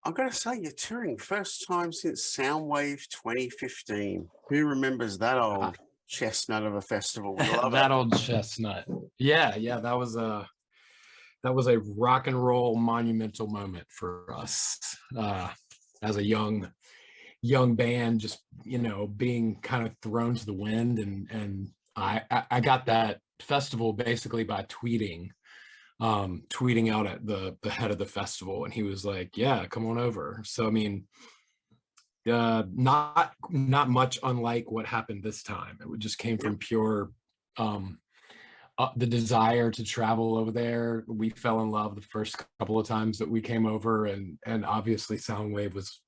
I've got to say, you're touring first time since Soundwave 2015. Who remembers that old chestnut of a festival? We love That it. old chestnut. Yeah, that was a rock and roll monumental moment for us as a young band, just being kind of thrown to the wind. And I got that festival basically by tweeting out at the head of the festival, and he was like, yeah, come on over. So I mean, not much unlike what happened this time. It just came from pure the desire to travel over there. We fell in love the first couple of times that we came over, and obviously Soundwave was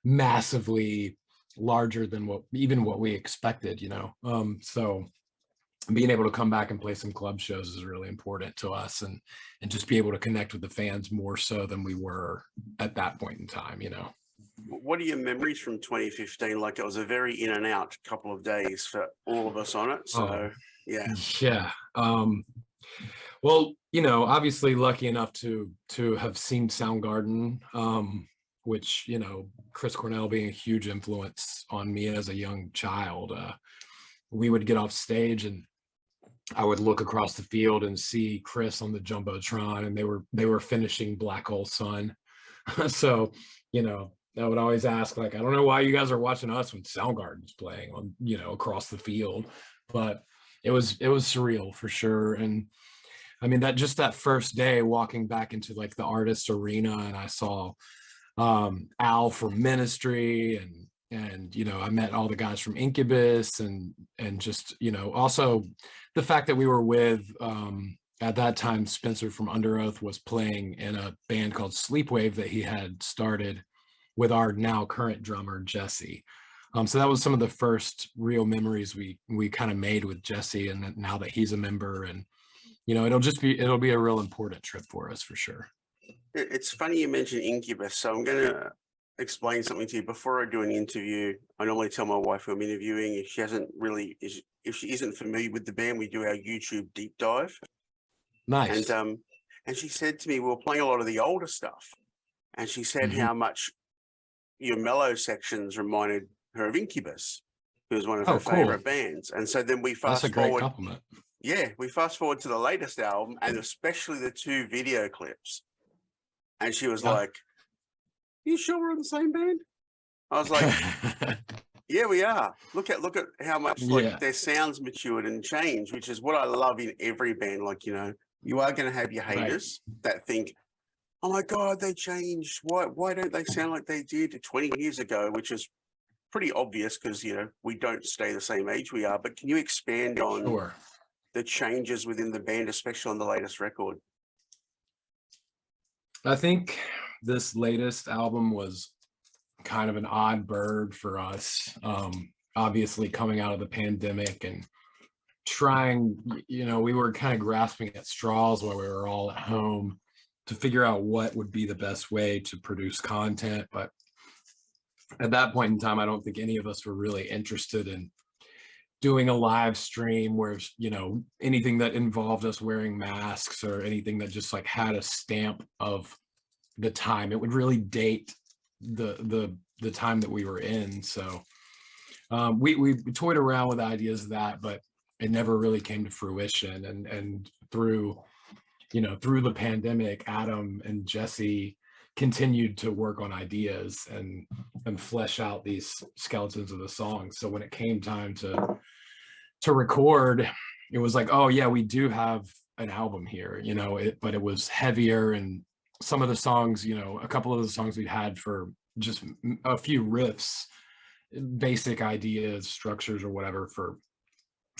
massively larger than what we expected, so being able to come back and play some club shows is really important to us, and just be able to connect with the fans more so than we were at that point in time. What are your memories from 2015? Like, it was a very in and out couple of days for all of us on it. So yeah. Well, obviously lucky enough to have seen Soundgarden, which, Chris Cornell being a huge influence on me as a young child. We would get off stage and I would look across the field and see Chris on the Jumbotron, and they were finishing Black Hole Sun. So, I would always ask, like, I don't know why you guys are watching us when Soundgarden's playing on, across the field, but it was surreal for sure. And I mean, that first day walking back into like the artist arena, and I saw Al from Ministry, and I met all the guys from Incubus, and just also the fact that we were with at that time Spencer from Under Oath was playing in a band called Sleepwave that he had started with our now current drummer Jesse. So that was some of the first real memories we kind of made with Jesse, and now that he's a member, and it'll be a real important trip for us for sure. It's funny you mentioned Incubus, so I'm going to explain something to you. Before I do an interview, I normally tell my wife who I'm interviewing, if she isn't familiar with the band, we do our YouTube deep dive. Nice. And she said to me, we were playing a lot of the older stuff, and she said how much your mellow sections reminded her of Incubus, who was one of her favorite bands. And so then we fast forward. Compliment. Yeah, we fast forward to the latest album, and especially the 2 video clips. And she was like, you sure we're on the same band? I was like, yeah, we are. Look at how much their sounds matured and changed, which is what I love in every band. Like, you are going to have your haters that think, oh my God, they changed. Why don't they sound like they did 20 years ago? Which is pretty obvious because, we don't stay the same age we are. But can you expand on the changes within the band, especially on the latest record? I think this latest album was kind of an odd bird for us. Obviously coming out of the pandemic and trying, we were kind of grasping at straws while we were all at home to figure out what would be the best way to produce content. But at that point in time, I don't think any of us were really interested in doing a live stream where, anything that involved us wearing masks or anything that just like had a stamp of the time. It would really date the time that we were in. So we toyed around with ideas of that, but it never really came to fruition. And through the pandemic, Adam and Jesse continued to work on ideas and flesh out these skeletons of the songs. So when it came time to record, it was like, oh yeah, we do have an album here, but it was heavier, and some of the songs, a couple of the songs we'd had for just a few riffs, basic ideas, structures or whatever for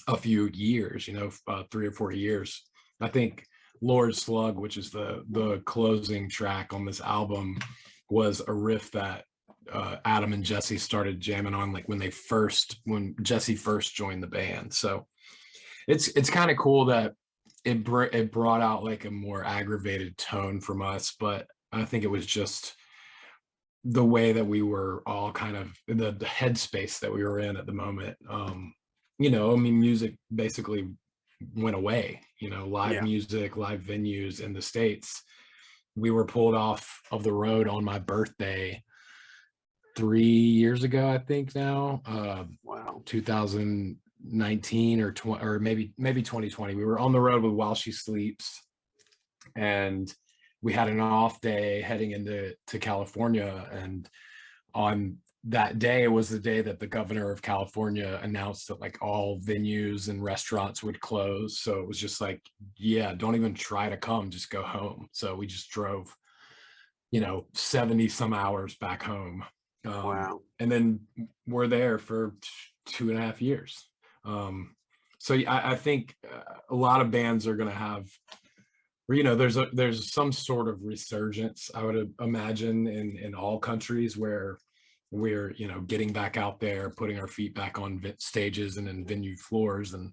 a few years, 3 or 4 years. I think Lord Slug, which is the closing track on this album, was a riff that Adam and Jesse started jamming on like when Jesse first joined the band. So it's kind of cool that it brought out like a more aggravated tone from us, but I think it was just the way that we were all kind of in the headspace that we were in at the moment. Music basically went away, live music, live venues in the States, we were pulled off of the road on my birthday 3 years ago, I think now. Wow. 2019 or maybe 2020. We were on the road with While She Sleeps, and we had an off day heading into California. And on that day was the day that the governor of California announced that like all venues and restaurants would close. So it was just like, yeah, don't even try to come, just go home. So we just drove, 70 some hours back home. Wow. And then we're there for 2.5 years. So I think a lot of bands are going to have, there's some sort of resurgence, I would imagine, in all countries where we're getting back out there, putting our feet back on stages and in venue floors. And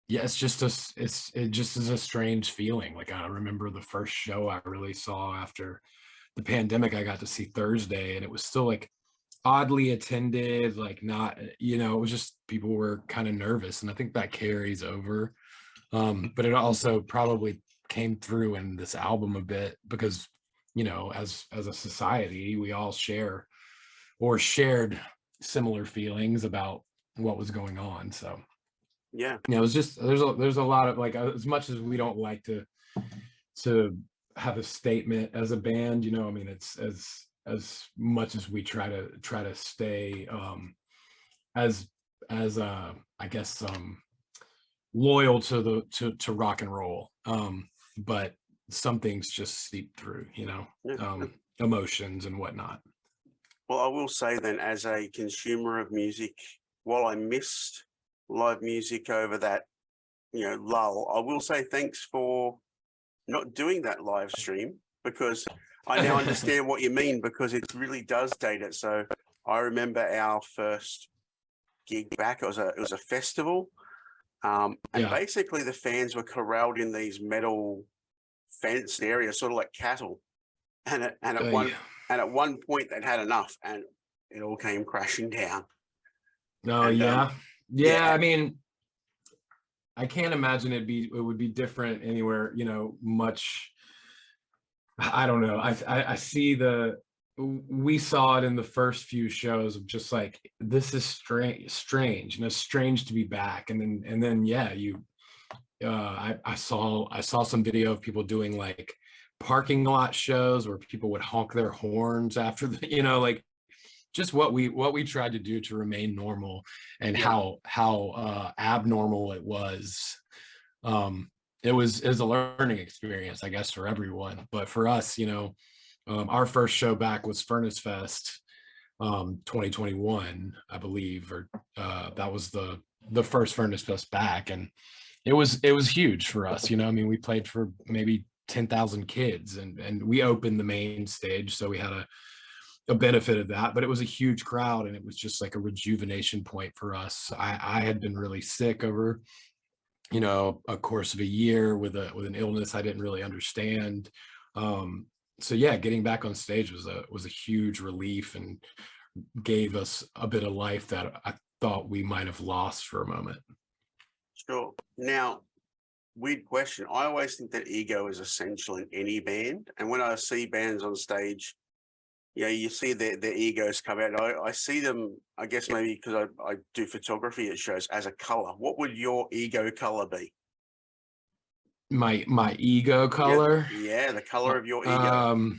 yeah, it just is a strange feeling. Like, I remember the first show I really saw after the pandemic, I got to see Thursday, and it was still like oddly attended, like not, it was just people were kind of nervous, and I think that carries over. But it also probably came through in this album a bit because, as a society, we all share or shared similar feelings about what was going on. So Yeah. it was just, there's a lot of, like, as much as we don't like to have a statement as a band, I mean, it's as much as we try to stay as I guess loyal to rock and roll, but some things just seep through, emotions and whatnot. Well, I will say then, as a consumer of music, while I missed live music over that, lull, I will say thanks for not doing that live stream, because I now understand what you mean, because it really does date it. So I remember our first gig back. It was a festival, and basically the fans were corralled in these metal fenced areas, sort of like cattle. And at one point they'd had enough, and it all came crashing down. Oh, and, yeah. I mean, I can't imagine it would be different anywhere, much. I don't know. I see we saw it in the first few shows of just like, this is strange, and it's strange to be back. And then yeah, I saw some video of people doing like parking lot shows where people would honk their horns after the, like just what we tried to do to remain normal, and how abnormal it was. It was a learning experience, I guess, for everyone. But for us, our first show back was Furnace Fest 2021, I believe, or that was the first Furnace Fest back, and it was huge for us. I mean, we played for maybe 10,000 kids, and we opened the main stage, so we had a benefit of that. But it was a huge crowd, and it was just like a rejuvenation point for us. I had been really sick over a course of a year with an illness I didn't really understand. So yeah, getting back on stage was a huge relief, and gave us a bit of life that I thought we might have lost for a moment. Sure. Now, weird question. I always think that ego is essential in any band. And when I see bands on stage, you see their egos come out. I see them, I guess maybe because I do photography at shows, as a color. What would your ego color be? My ego color? Yeah, the color of your ego.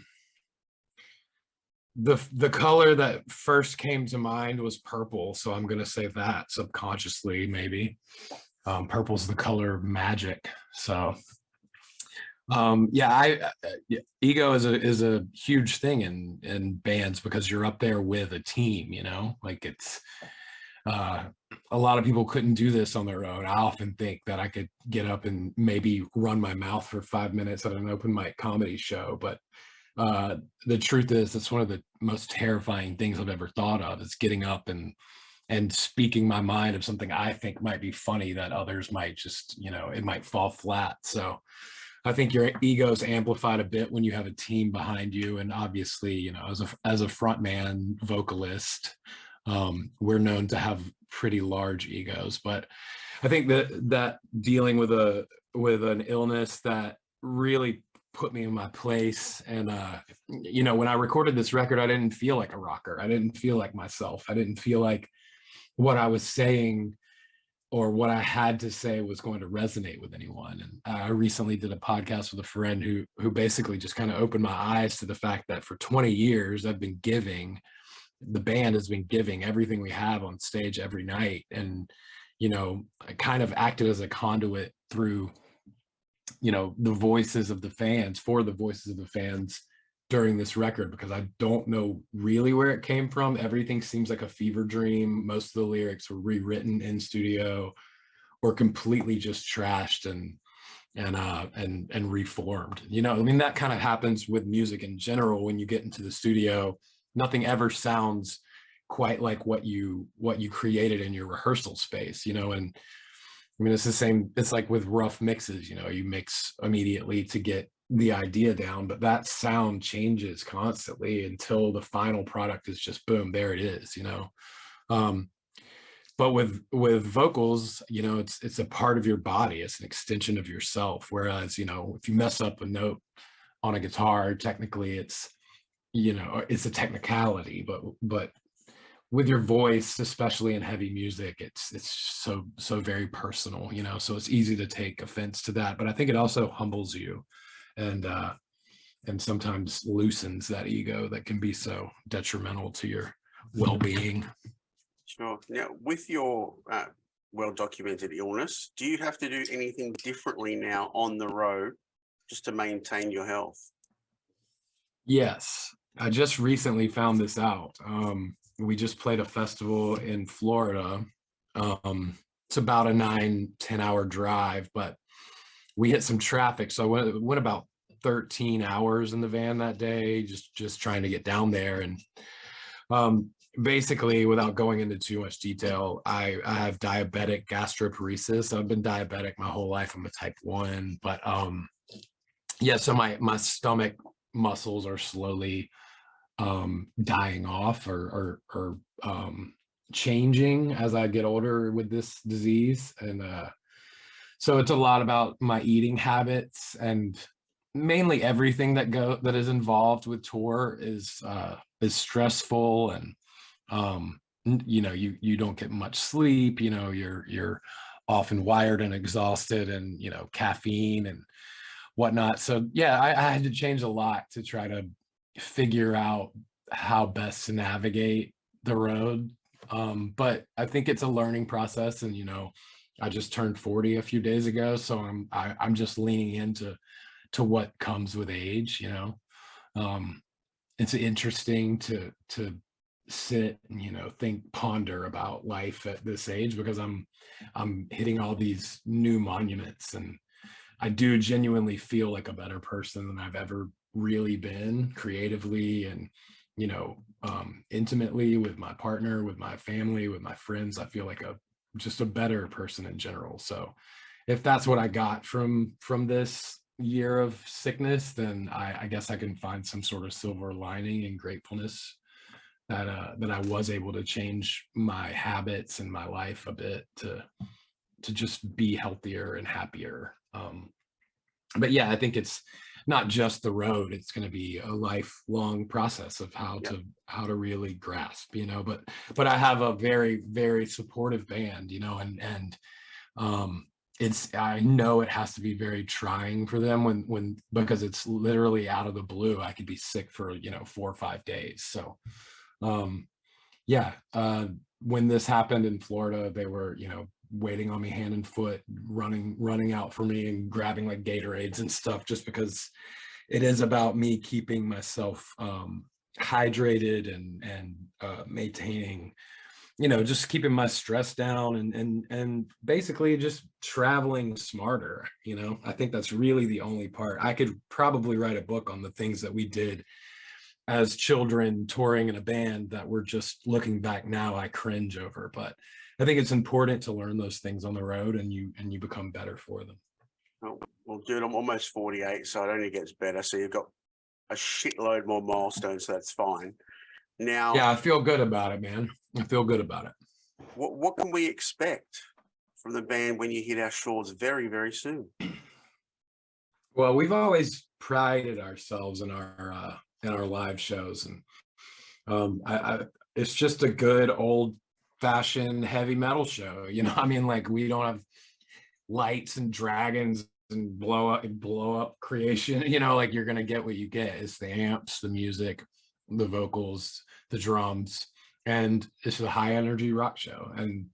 The color that first came to mind was purple, so I'm gonna say that subconsciously, maybe. Purple's the color of magic. So ego is a huge thing in bands, because you're up there with a team, like it's a lot of people couldn't do this on their own. I often think that I could get up and maybe run my mouth for 5 minutes at an open mic comedy show, but the truth is, it's one of the most terrifying things I've ever thought of, is getting up and speaking my mind of something I think might be funny that others might just, it might fall flat. So I think your ego is amplified a bit when you have a team behind you. And obviously, as a frontman vocalist, we're known to have pretty large egos. But I think that dealing with an illness that really put me in my place. And you know, when I recorded this record, I didn't feel like a rocker. I didn't feel like myself. I didn't feel like what I was saying or what I had to say was going to resonate with anyone. And I recently did a podcast with a friend who basically just kind of opened my eyes to the fact that for 20 years the band has been giving everything we have on stage every night. And, you know, I kind of acted as a conduit through, you know, the voices of the fans, for the voices of the fans during this record, because I don't know really where it came from. Everything seems like a fever dream. Most of the lyrics were rewritten in studio or completely just trashed and reformed. You know, I mean, that kind of happens with music in general. When you get into the studio, nothing ever sounds quite like what you created in your rehearsal space, you know. And I mean, it's the same, it's like with rough mixes, you know, you mix immediately to get the idea down, but that sound changes constantly until the final product is just boom, there it is, you know. But with vocals, you know, it's a part of your body, it's an extension of yourself. Whereas, you know, if you mess up a note on a guitar, technically it's, you know, it's a technicality, but with your voice, especially in heavy music, it's so very personal, you know. So it's easy to take offense to that, but I think it also humbles you and sometimes loosens that ego that can be so detrimental to your well-being. Sure. Now, with your well-documented illness, do you have to do anything differently now on the road just to maintain your health? Yes, I just recently found this out. We just played a festival in Florida. It's about a 9-10 hour drive, but we hit some traffic. So I went about 13 hours in the van that day, just trying to get down there. And basically, without going into too much detail, I have diabetic gastroparesis. I've been diabetic my whole life. I'm a type 1, but yeah, so my stomach muscles are slowly dying off or changing as I get older with this disease. And so it's a lot about my eating habits, and mainly everything that is involved with tour is stressful. And you know, you don't get much sleep, you know, you're often wired and exhausted, and you know, caffeine and whatnot. So yeah, I had to change a lot to try to figure out how best to navigate the road. But I think it's a learning process. And you know, I just turned 40 a few days ago, so I'm just leaning into what comes with age, you know. It's interesting to sit and, you know, ponder about life at this age, because I'm hitting all these new monuments, and I do genuinely feel like a better person than I've ever really been, creatively and, you know, intimately, with my partner, with my family, with my friends. I feel like just a better person in general. So if that's what I got from this year of sickness, then I guess I can find some sort of silver lining and gratefulness that I was able to change my habits and my life a bit to just be healthier and happier. But yeah, I think it's not just the road. It's going to be a lifelong process of how to really grasp, you know. But I have a very, very supportive band, you know, and I know it has to be very trying for them when because it's literally out of the blue. I could be sick for, you know, 4 or 5 days. So yeah, when this happened in Florida, they were, you know, waiting on me hand and foot, running out for me and grabbing like Gatorades and stuff, just because it is about me keeping myself hydrated and maintaining, you know, just keeping my stress down and basically just traveling smarter. You know, I think that's really the only part. I could probably write a book on the things that we did as children touring in a band that we're just, looking back now, I cringe over. But I think it's important to learn those things on the road, and you become better for them. Oh, well, dude, I'm almost 48, so it only gets better. So you've got a shitload more milestones, so that's fine. Now, yeah, I feel good about it, man. I feel good about it. What can we expect from the band when you hit our shores very, very soon? Well, we've always prided ourselves in our live shows, and it's just a good old fashioned heavy metal show. You know, I mean, like, we don't have lights and dragons and blow up creation. You know, like, you're gonna get what you get. It's the amps, the music, the vocals, the drums, and it's a high energy rock show. And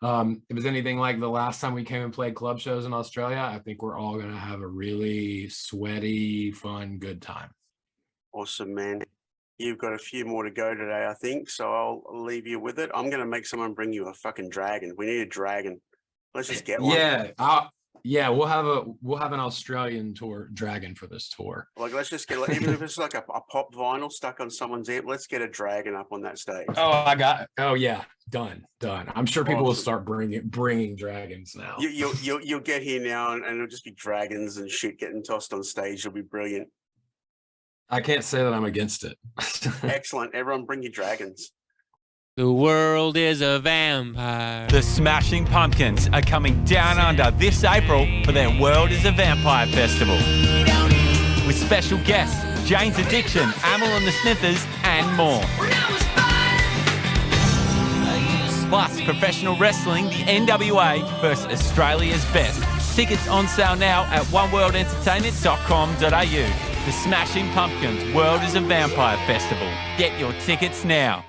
if it was anything like the last time we came and played club shows in Australia, I think we're all gonna have a really sweaty, fun, good time. Awesome, man. You've got a few more to go today, I think, so I'll leave you with it. I'm going to make someone bring you a fucking dragon. We need a dragon. Let's just get one. Yeah, we'll have an Australian tour dragon for this tour. Like, let's just get, like, even if it's like a pop vinyl stuck on someone's amp, let's get a dragon up on that stage. Oh yeah, done. I'm sure people will start bringing dragons now. You'll get here now, and it'll just be dragons and shit getting tossed on stage. It'll be brilliant. I can't say that I'm against it. Excellent. Everyone bring your dragons. The world is a vampire. The Smashing Pumpkins are coming down under this April for their World is a Vampire Festival. With special guests, Jane's Addiction, Amel and the Sniffers, and more. Plus, professional wrestling, the NWA versus Australia's best. Tickets on sale now at oneworldentertainment.com.au. The Smashing Pumpkins World is a Vampire Festival. Get your tickets now.